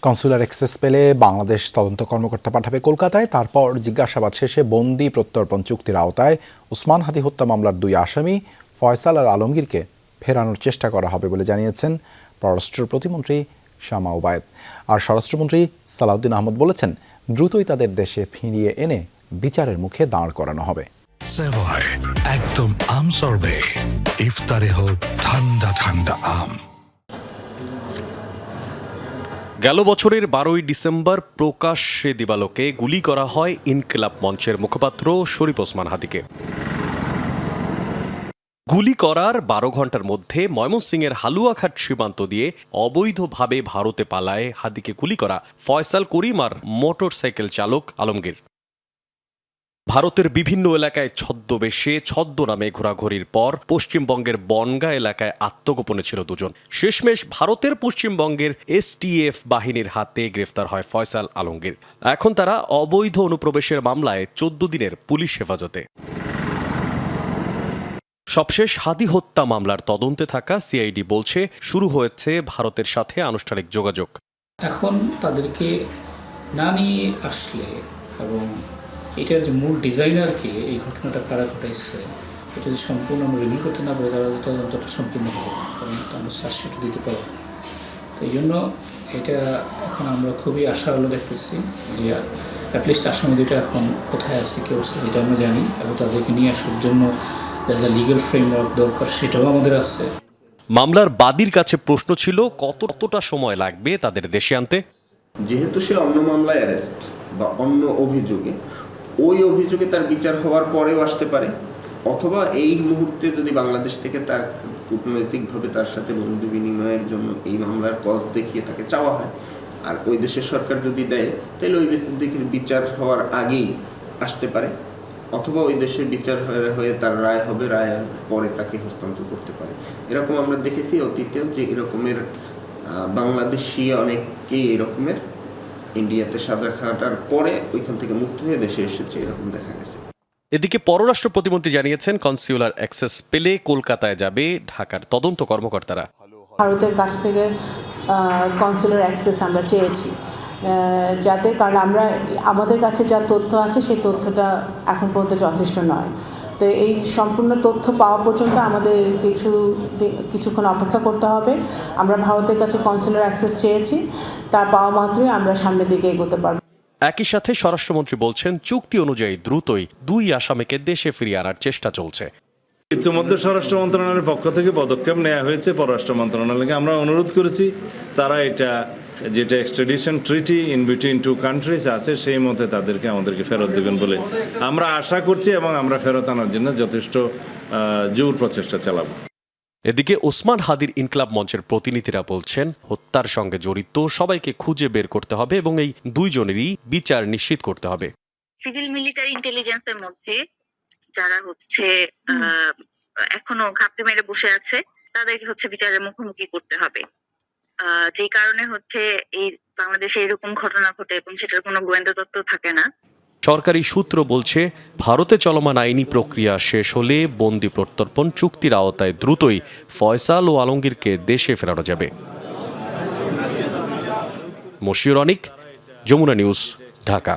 Consular access পেলে বাংলাদেশ তদন্ত কর্মকর্তা পাঠাবে কলকাতায়। তারপর জিজ্ঞাসাবাদ শেষে বন্দি প্রত্যর্পণ চুক্তির আওতায় ওসমান হাদি হত্যা মামলার 2 আসামি ফয়সাল আর আলমগীরকে ফেরানোর চেষ্টা করা হবে বলে জানিয়েছেন পররাষ্ট্র প্রতিমন্ত্রী শামা ওবায়েদ। আর স্বরাষ্ট্রমন্ত্রী সালাউদ্দিন আহমদ বলেছেন, দ্রুতই তাদের দেশে ফিরিয়ে এনে বিচারের মুখে দাঁড় করানো হবে। সেভয় একদম আম সরবে, ইফতারে হোক ঠান্ডা ঠান্ডা আম। গেল বছরের 12ই ডিসেম্বর প্রকাশ্যে দিবালোকে গুলি করা হয় ইনকিলাব মঞ্চের মুখপাত্র শরীফ ওসমান হাদিকে। গুলি করার 12 ঘন্টার মধ্যে ময়মনসিংহের হালুয়াঘাট সীমান্ত দিয়ে অবৈধভাবে ভারতে পালায় হাদিকে গুলি করা ফয়সাল করিম আর মোটরসাইকেল চালক আলমগীর। ভারতের বিভিন্ন এলাকায় ছদ্মবেশে ছদ্মনামে ঘোরাঘুরির পর পশ্চিমবঙ্গের বনগাঁ এলাকায় আত্মগোপনে ছিল দুজন। শেষমেশ ভারতের পশ্চিমবঙ্গের এসটিএফ বাহিনীর হাতে গ্রেফতার হয় ফয়সাল আলমগীর। এখন তারা অবৈধ অনুপ্রবেশের মামলায় 14 দিনের পুলিশ হেফাজতে। সবশেষ হাদি হত্যা মামলার তদন্তে থাকা সিআইডি বলছে, শুরু হয়েছে ভারতের সাথে আনুষ্ঠানিক যোগাযোগ। এখন তাদেরকে না নিয়ে আসলে এবং এটার যে মূল ডিজাইনারকে এই ঘটনাটা কারা ঘটাইছে এটা যদি সম্পূর্ণ আমরা রিভিল করতে না পারি তাহলে তদন্তটা সম্পূর্ণ হবে, কারণ আমরা চার্জশিট দিতে পারব। তো এই জন্য এটা এখন আমরা খুবই আশার আলো দেখতেছি যে অ্যাটলিস্ট আসামি দুটো এখন কোথায় আছে, কেউ আছে যেটা আমরা জানি, এবং তাদেরকে নিয়ে আসার জন্য যা লিগ্যাল ফ্রেমওয়ার্ক দরকার সেটাও আমাদের আছে। মামলার বাদীর কাছে প্রশ্ন ছিল, কতটা সময় লাগবে তাদের দেশে আনতে। যেহেতু সে অন্য মামলায় অ্যারেস্ট বা অন্য অভিযোগে, ওই অভিযোগে তার বিচার হওয়ার পরেও আসতে পারে, অথবা এই মুহূর্তে যদি বাংলাদেশ থেকে তার কূটনৈতিকভাবে তার সাথে বন্ধু বিনিময়ের জন্য এই মামলার কজ দেখিয়ে তাকে চাওয়া হয়, আর ওই দেশের সরকার যদি দেয় তাহলে ওই দিকের বিচার হওয়ার আগেই আসতে পারে, অথবা ওই দেশের বিচার হয়ে তার রায় হবে, রায় পরে তাকে হস্তান্তর করতে পারে। এরকম আমরা দেখেছি অতীতেও যে এরকমের বাংলাদেশি অনেকেই এরকমের ইন্ডিয়াতে সাজা খাটার পরে ওইখান থেকে মুক্ত হয়ে দেশে এসেছে, এরকম দেখা গেছে। এদিকে পররাষ্ট্র প্রতিমন্ত্রী জানিয়েছেন, কনসুলার অ্যাক্সেস পেলে কলকাতায় যাবে ঢাকার তদন্ত কর্মকর্তারা। ভারতের কাছ থেকে কনসুলার অ্যাক্সেস আমরা চেয়েছি, যাতে, কারণ আমাদের কাছে যা তথ্য আছে সেই তথ্যটা এখন পর্যন্ত যথেষ্ট নয়। তো এই সম্পূর্ণ তথ্য পাওয়া পর্যন্ত আমাদের কিছুক্ষণ অপেক্ষা করতে হবে। আমরা ভারতের কাছে কনসুলার অ্যাক্সেস চেয়েছি, তা পাওয়া মাত্রই আমরা সামনের দিকে এগোতে পারব। একই সাথে স্বরাষ্ট্রমন্ত্রী বলছেন, চুক্তি অনুযায়ী দ্রুতই 2 আসামিকে দেশে ফিরিয়ে আনার চেষ্টা চলছে। ইতিমধ্যে স্বরাষ্ট্র মন্ত্রণালয়ের পক্ষ থেকে পদক্ষেপ নেওয়া হয়েছে। পররাষ্ট্র মন্ত্রণালয়কে আমরা অনুরোধ করেছি তারা এটা যেটা extradition treaty in between 2 countries আছে সেই মতে আমাদেরকে ফেরত দেবেন বলে আমরা আশা করছি, এবং আমরা ফেরত আনার জন্য যথেষ্ট জোর প্রচেষ্টা চালাবো। এদিকে ওসমান হাদির ইনকিলাব মঞ্চের প্রতিনিধিরা বলছেন, হত্যার সঙ্গে জড়িত সবাইকে খুঁজে বের করতে হবে এবং এই 2 জনেরই বিচার নিশ্চিত করতে হবে। সিভিল মিলিটারি ইন্টেলিজেন্সের মধ্যে যারা এখনো ঘাপটি মেরে বসে আছে তাদেরকে বিচারের মুখোমুখি করতে হবে। যে কারণে এই বাংলাদেশে এরকম ঘটনা ঘটে এবং সেটার কোনো গোয়েন্দা তত্ত্ব থাকে না। সরকারি সূত্র বলছে, ভারতে চলমান আইনি প্রক্রিয়া শেষ হলে বন্দি প্রত্যর্পণ চুক্তির আওতায় দ্রুতই ফয়সাল ও আলমগীরকে দেশে ফেরানো যাবে। মশিউর অনিক, যমুনা নিউজ, ঢাকা।